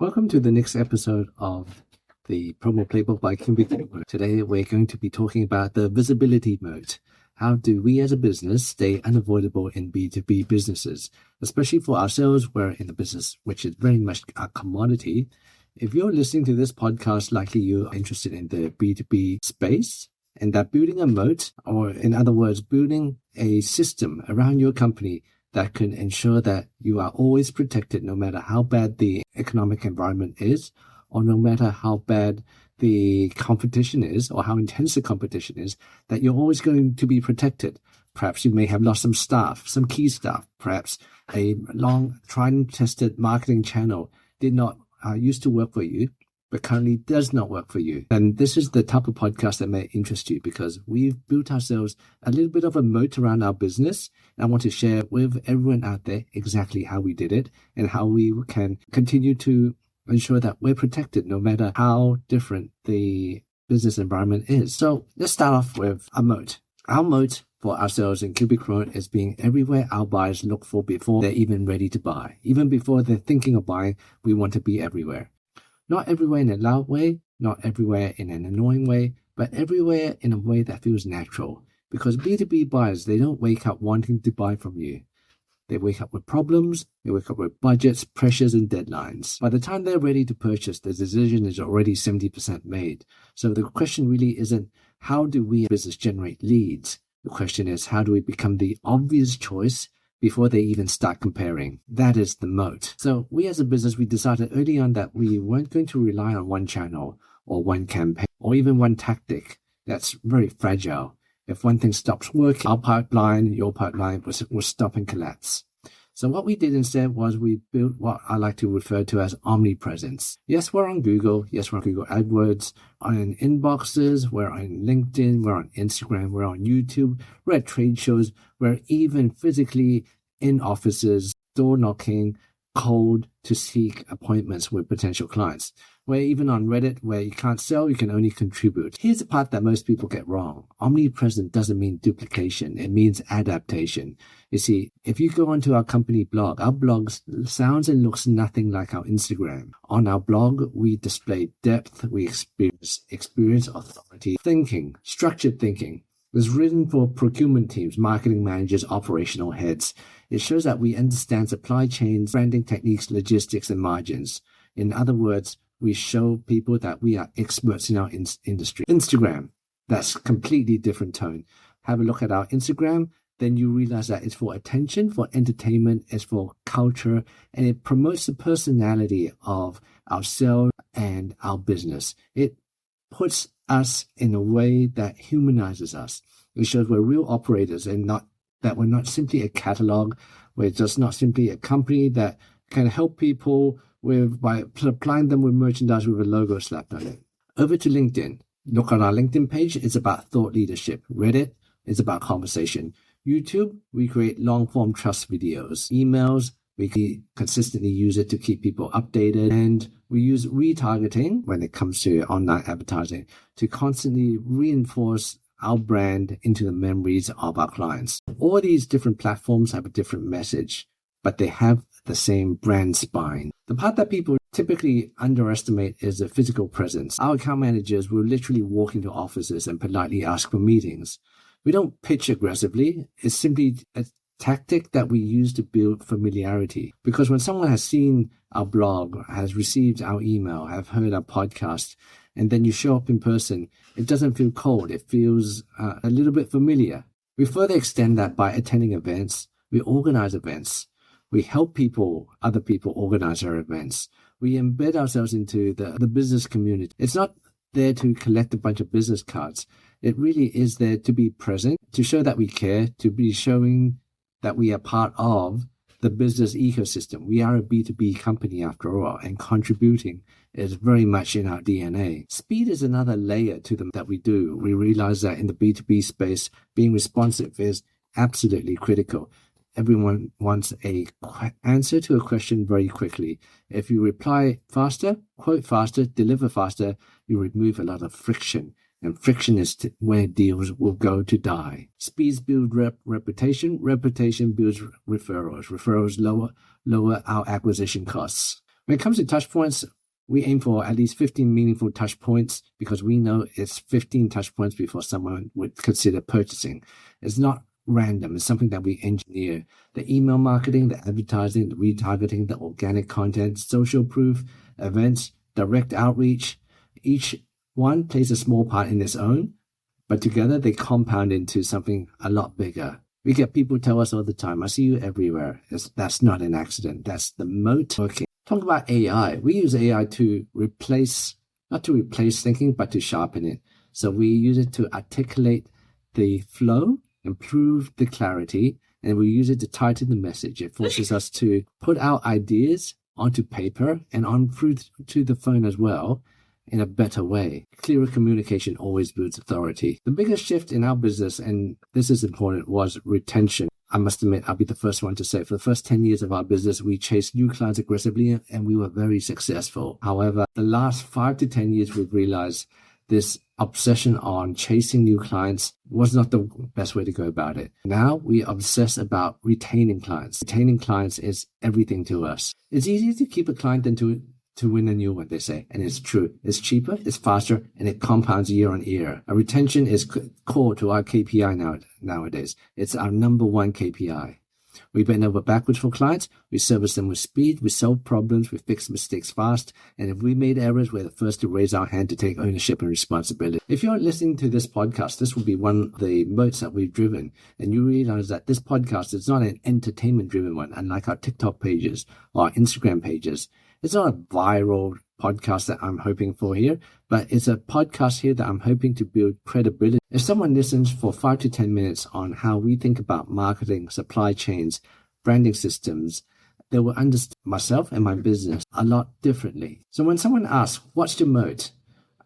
Welcome to the next episode of the Promo Playbook by Moat. Today we're going to be talking about the visibility moat. How do we as a business stay unavoidable in B2B businesses, especially for ourselves? We're in the business which is very much a commodity. If you're listening to this podcast, likely you're interested in the B2B space, and that building a moat, or in other words, building a system around your company that can ensure that you are always protected no matter how bad the economic environment is, or no matter how bad the competition is, or how intense the competition is, that you're always going to be protected. Perhaps you may have lost some staff, some key staff. Perhaps a long tried and tested marketing channel did not used to work for you, but currently does not work for you. And this is the type of podcast that may interest you, because we've built ourselves a little bit of a moat around our business. And I want to share with everyone out there exactly how we did it and how we can continue to ensure that we're protected no matter how different the business environment is. So let's start off with a moat. Our moat for ourselves in Cubic Moat is being everywhere our buyers look for before they're even ready to buy. Even before they're thinking of buying, we want to be everywhere. Not everywhere in a loud way, not everywhere in an annoying way, but everywhere in a way that feels natural. Because B2B buyers, they don't wake up wanting to buy from you. They wake up with problems, they wake up with budgets, pressures, and deadlines. By the time they're ready to purchase, the decision is already 70% made. So the question really isn't, how do we as a business generate leads? The question is, how do we become the obvious choice before they even start comparing? That is the moat. So we as a business, we decided early on that we weren't going to rely on one channel or one campaign or even one tactic. That's very fragile. If one thing stops working, our pipeline, your pipeline will stop and collapse. So what we did instead was we built what I like to refer to as Omnipresence. Yes, we're on Google. Yes, we're on Google AdWords, on inboxes, we're on LinkedIn, we're on Instagram, we're on YouTube, we're at trade shows, we're even physically in offices, door knocking, cold to seek appointments with potential clients. We're even on Reddit, where you can't sell, you can only contribute. Here's the part that most people get wrong. Omnipresent doesn't mean duplication. It means adaptation. You see, if you go onto our company blog, our blog sounds and looks nothing like our Instagram. On our blog, we display depth, we experience authority, thinking, structured thinking. It's written for procurement teams, marketing managers, operational heads. It shows that we understand supply chains, branding techniques, logistics, and margins. In other words, we show people that we are experts in our industry. Instagram, that's completely different tone. Have a look at our Instagram, then you realize that it's for attention, for entertainment, it's for culture, and it promotes the personality of ourselves and our business. It puts us in a way that humanizes us. It shows we're real operators and not that we're not simply a catalog. We're just not simply a company that can help people by supplying them with merchandise with a logo slapped on it. Over to LinkedIn. Look on our LinkedIn page. It's about thought leadership. Reddit, it's about conversation. YouTube, we create long-form trust videos. Emails, we consistently use it to keep people updated. And we use retargeting when it comes to online advertising to constantly reinforce our brand into the memories of our clients. All these different platforms have a different message, but they have the same brand spine. The part that people typically underestimate is the physical presence. Our account managers will literally walk into offices and politely ask for meetings. We don't pitch aggressively. It's simply a tactic that we use to build familiarity. Because when someone has seen our blog, has received our email, have heard our podcast, and then you show up in person, it doesn't feel cold. It feels a little bit familiar. We further extend that by attending events. We organize events. We help other people organize our events. We embed ourselves into the business community. It's not there to collect a bunch of business cards. It really is there to be present, to show that we care, to be showing that we are part of the business ecosystem. We are a B2B company after all, and contributing is very much in our DNA. Speed is another layer to them that we do. We realize that in the B2B space, being responsive is absolutely critical. Everyone wants an answer to a question very quickly. If you reply faster, quote faster, deliver faster, you remove a lot of friction. And friction is where deals will go to die. Speeds build reputation. Reputation builds referrals. Referrals lower our acquisition costs. When it comes to touch points, we aim for at least 15 meaningful touch points because we know it's 15 touch points before someone would consider purchasing. It's not random. It's something that we engineer. The email marketing, the advertising, the retargeting, the organic content, social proof, events, direct outreach, each one plays a small part in its own, but together they compound into something a lot bigger. We get people tell us all the time, I see you everywhere. That's not an accident. That's the moat working. Talk about AI. We use AI to not to replace thinking, but to sharpen it. So we use it to articulate the flow, improve the clarity, and we use it to tighten the message. It forces us to put our ideas onto paper and on through to the phone as well in a better way. Clearer communication always builds authority. The biggest shift in our business, and this is important, was retention. I must admit, I'll be the first one to say, for the first 10 years of our business, we chased new clients aggressively and we were very successful. However, the last 5 to 10 years, we've realized this obsession on chasing new clients was not the best way to go about it. Now we obsess about retaining clients. Retaining clients is everything to us. It's easier to keep a client than to win a new one, they say. And it's true. It's cheaper, it's faster, and it compounds year on year. Our retention is core to our KPI nowadays. It's our number one KPI. We bend over backwards for clients. We service them with speed. We solve problems. We fix mistakes fast. And if we made errors, we're the first to raise our hand to take ownership and responsibility. If you're listening to this podcast, this will be one of the moats that we've driven. And you realize that this podcast is not an entertainment-driven one, unlike our TikTok pages or our Instagram pages. It's not a viral podcast that I'm hoping for here, but it's a podcast here that I'm hoping to build credibility. If someone listens for 5 to 10 minutes on how we think about marketing, supply chains, branding systems, they will understand myself and my business a lot differently. So when someone asks, what's your moat?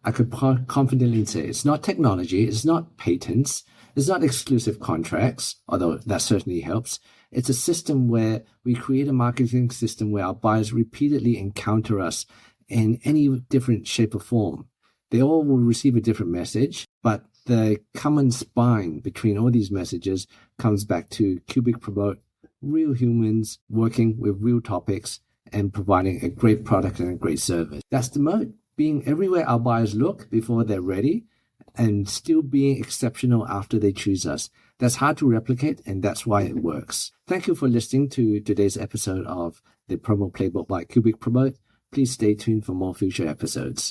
I could confidently say it's not technology, it's not patents, it's not exclusive contracts, although that certainly helps. It's a system where we create a marketing system where our buyers repeatedly encounter us in any different shape or form. They all will receive a different message, but the common spine between all these messages comes back to Cubic Promote, real humans working with real topics and providing a great product and a great service. That's the moat, being everywhere our buyers look before they're ready and still being exceptional after they choose us. That's hard to replicate, and that's why it works. Thank you for listening to today's episode of the Promo Playbook by Cubic Promote. Please stay tuned for more future episodes.